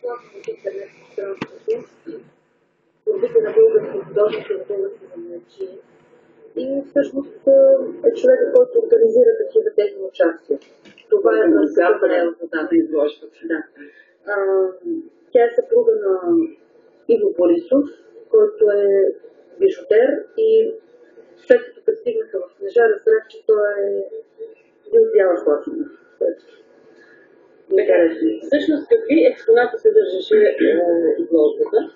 в интернет пространството, творбите на български художници, на български занаятчии. И всъщност е човека, който организира такива техни участия. Това е на изложбата. Да. Тя е съпруга на Иво Борисов, който е бижутер, и след като пристигнаха в Кнежа, разбрах, че той е бил бяла класна. Всъщност, какви експонати съдържаше изложбата?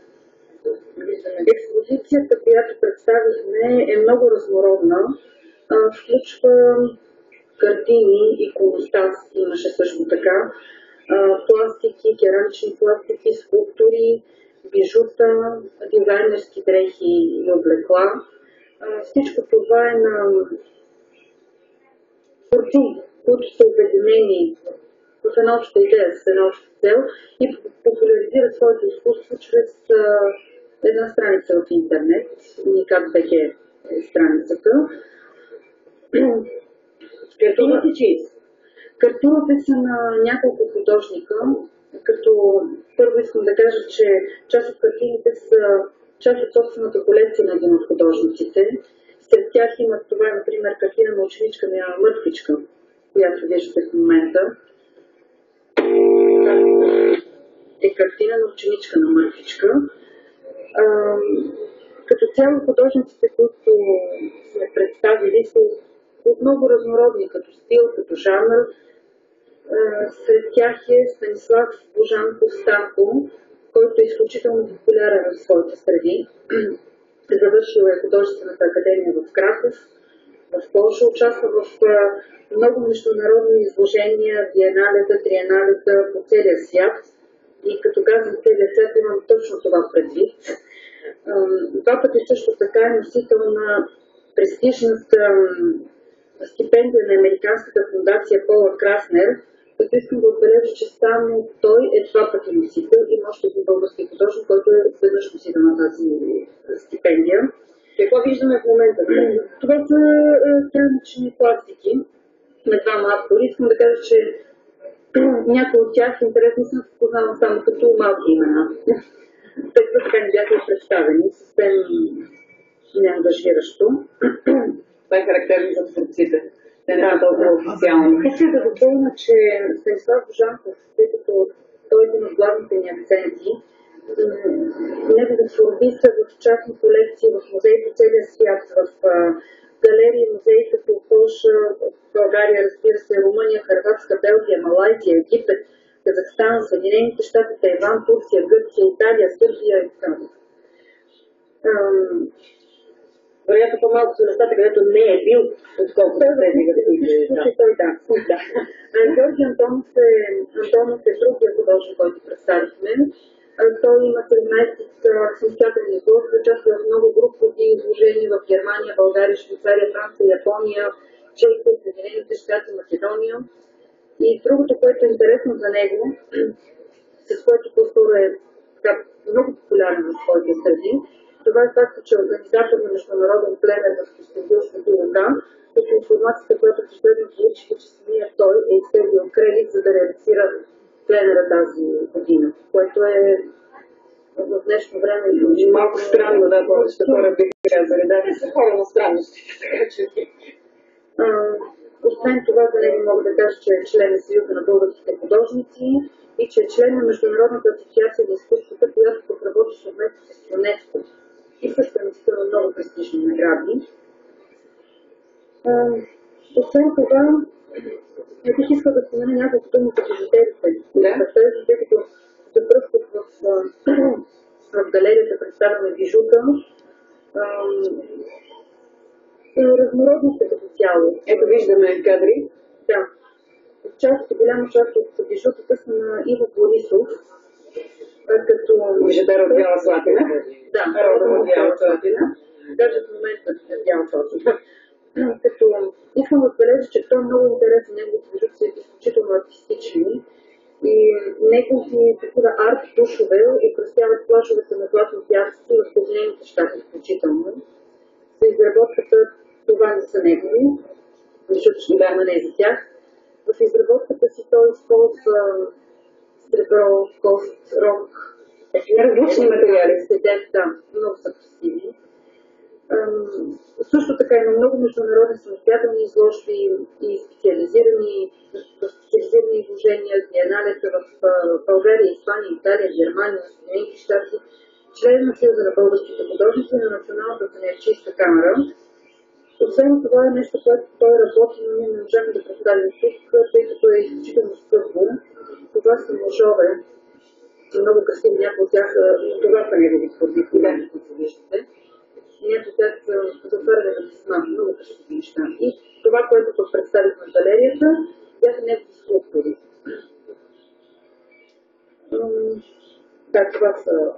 Експозицията, която представихме, е много разнородна. Включва картини, иконостас имаше също така, пластики, керамични пластики, скулптури, бижута, дизайнерски дрехи и облекла. Всичко това е на творци, които са обединени в една обща идея, с една обща цел и популяризират своето изкуство чрез една страница в интернет, Unicad.bg е страницата. Картините чии? Картините са на няколко художника, като първо искам да кажа, че част от картините са част от собствената колекция на един от художниците. Сред тях има това, например, картина на ученичка на Мъртвичка, която виждате в момента. Е картина на ученичка на Мъртвичка. Като цяло художниците, които сме представили, са от много разнородни, като стил, като жанр. Сред тях е Станислав Божанков Станко, който е изключително популярен в своите среди. Завършил е художествената академия в Краков, в Полша, участва в много международни изложения, биеналета, триеналета по целия свят. И като казвам целия свят, имам точно това предвид. Два пъти също така е носител на престижната стипендия на Американската фундация Пола Краснер, като искам да отбележа, че само той е два пъти носител. Има още един български художник, който е веднъж носител на тази стипендия. Какво виждаме в момента? Това са странични пластики на двама автори. Искам да кажа, че някои от тях интересно съм познавам само като малки имена. Тъй като така не бяха представени, съвсем неангажиращо. Това е характерно за творците. Те не са толкова официални. Искам да допълня, че Станислав Божанков, тъй като той е един от главните ни акценти, негови творби са в частни колекции в музеи по целия свят, в галерии, музеи като Полша, България, разбира се, Румъния, Хърватска, Белгия, Малайзия, Египет, Казахстан, Съединените щати, Тайван, Турция, Гърция, Италия, Сърбия и така. Вероятно по-малко са нещата, където не е бил, отколкото тези да. Георги Антонов е другия художник, който представихме. Той има 17 самостоятелни изложби, участва в много групови изложения в Германия, България, Швейцария, Франция, Япония, Чехия, Съединените щати, Македония. И другото, което е интересно за него, с което по-скоро е много популярен в своите среди, това е факта, че е организатор на международен пленер в Кюстендил Светилока, като информацията, която последно получих, че самия той е изтеглил кредит, за да реализира пленера тази година, което е в днешно време малко странно, да, повечето хора бих казали, да, са хора на странности, така че. Освен това, за него мога да кажа, че е член на Съюза на българските художници и че е член на Международната асоциация на изкуствата, която работи съвместно с ЮНЕСКО и също е носител на много престижни награди. Освен това, бих искал да спомена няколко думи за бижутерите. Тъй като за пръв път в галерията представяме бижута, разнородни са като цяло. Ето виждаме кадри. Да. Голяма част от бижутата са на Иво Борисов, като... Бижутер от Бяла Слатина. Да, родом от Бяла Слатина. Даже в момента е Бяла Слатина. Като искам да отбележа, че той е много интересен, неговите бижути са изключително артистични и негови такива арт-тушове изкрасяват плашовете на златни пясъци в Съединените щати включително. За изработката това не са негови, защото ще даме не за тях. В изработката си той използва сребро, кост, рок. Различни материали. Да, много са красиви. Също така има много международни самостоятелни изложби и специализирани изложения, биеналета в България, Испания, Италия, Германия, Съединените щати, член на Съюза на българските художници на Националната занаятчийска камара. Освен това е нещо, което той работи, но ние не можем да представим тук, тъй като е изключително скъпо. Това са ножове, много красиви, някои от тях, това са негови творби, които виждате. Някои от тях са затваряне на писма, много красиви неща. И това, което представих на галерията, бяха негови скулптури. Да, това са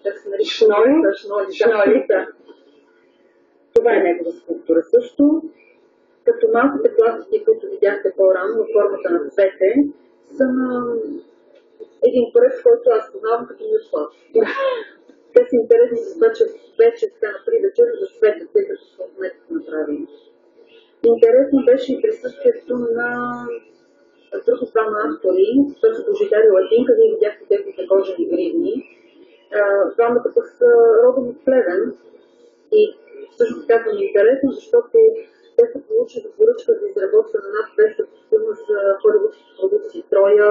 как се нарича? Шноли, да. Това е негова скулптура също. Като малките пластики, които видяхте по-рано, в формата на цвете, са на един проект, който аз познавам като Мюслав. Те са интересни за това, че вече така на прилече за цвета, тъй като са от метод направени. Интересно беше и присъствието на други двама автори, това са Божидар и Латинка, вие видяхте техните кожени гривни. Двамата пък са родом от Плевен и също така са ми интересно, защото те са получили поръчка за изработка на над 200 костюма за холивудски продукции Троя,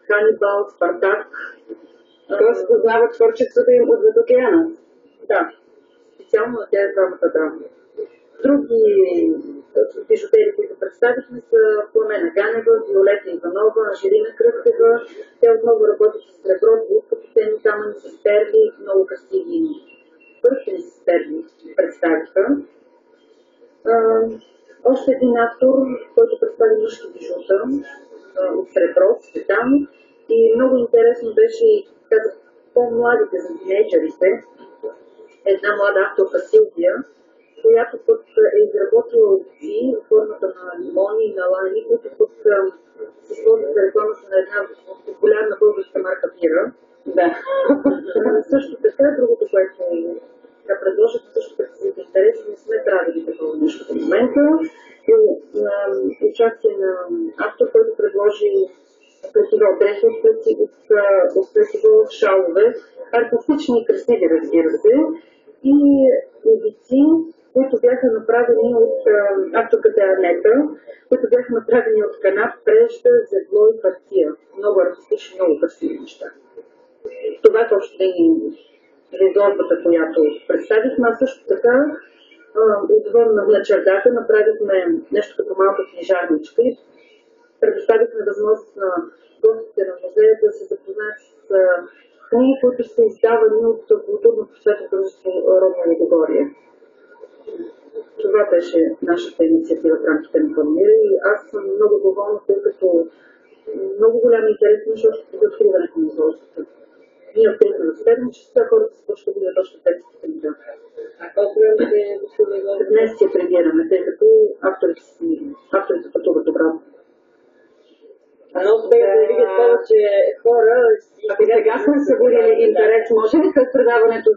Ханибал, Спартак. Тоест познава творчеството им от океана. Да, специално на тези двамата дами. Други бижутери, които представихме, са Пламена Ганева, Виолета Иванова, Анжелина Кръстева. Те отново работят с сребро, като теми камъни с перли, много красиви пръстени с перли представиха. Още един автор, който представи мъжки бижута от сребро, Цветан. И много интересно беше и за по-младите, за тинейджерите, една млада авторка Силвия, която пък е изработила очи в формата на лимони и на лайни, които пък се използват за рекламата на една популярна българска марка бира. Да. Също така, другото, което предложих, също като си интереси, не сме правили такова нещо в момента. Участие на автор, който предложи фестивал дрехи от фестивал шалове, артистични и красиви, разбира се, и обици, които бяха направени от авторката Анета, които бяха направени от канап, прежда, зебло и хартия. Много артистични, много красиви неща. Това е още за изложбата, която представихме, а също така отвън на чердака направихме нещо като малка книжарничка и предоставихме възможност на гостите на музея да се запознаят с книги, които са издавани от културно-просветно дружество Родна Лудогорие. Това беше нашата инициатива в рамките на Панмира и аз съм много доволна, тъй като много голям интерес имаше още преди откриването на изложбата. Ние открихме в седмичество, а хората се почва да видят още 5 кандидата. А колко време днес се прибираме, тъй като авторите пътуват обратно. Много добре да видят повече хора. Ако сега сме събудили интерес, може ли след предаването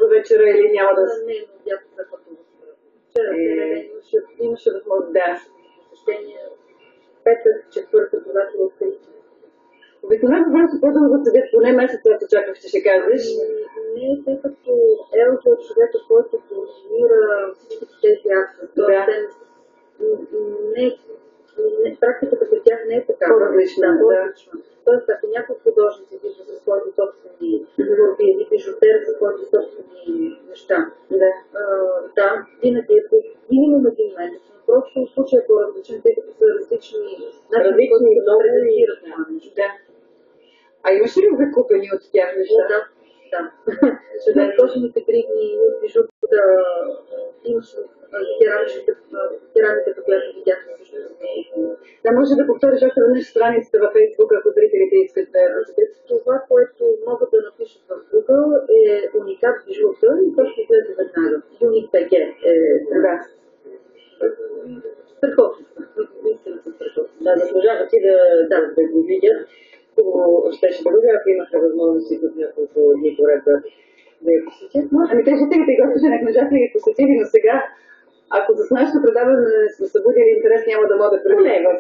до вечера или няма да... Не, но дядо се пътува. Вчера имаше възможност да посещение. Петък, четвъртък, когато е открито. Обикновено времето по-дълго седят, поне месец, аз очаквах, че ще кажеш. Не, тъй като Елза е човека, който координира всички тези акции. Практиката при тях не е такава. По-различна. Тоест, ако някои художници виждат за своите собствени творби или бижутер за своите собствени неща, да, винаги е по минимум един месец. Просто в случая е по-различен, тъй като са различни начини, които да презентират това нещо. А имаш ли закупени от тях неща? Да. Кожените гривни от бижута, имаше керамиката, която видяхме също. Да, може да повториш още веднъж страницата във Фейсбук, ако зрителите искат да я видят. Това, което могат да напишат в Google е Уникат бижута и то ще излезе веднага. Юник ПГ е страхотно. Наистина са страхотно. Да, заслужава ти да го видят. Хубаво щеше да бъде, ако имаха възможност и тук няколко дни поред да я посетят. Ами те жителите и гостите на книжа сме ги посетили, но сега, ако за нашето предаване сме събудили интерес, няма да мога да премине в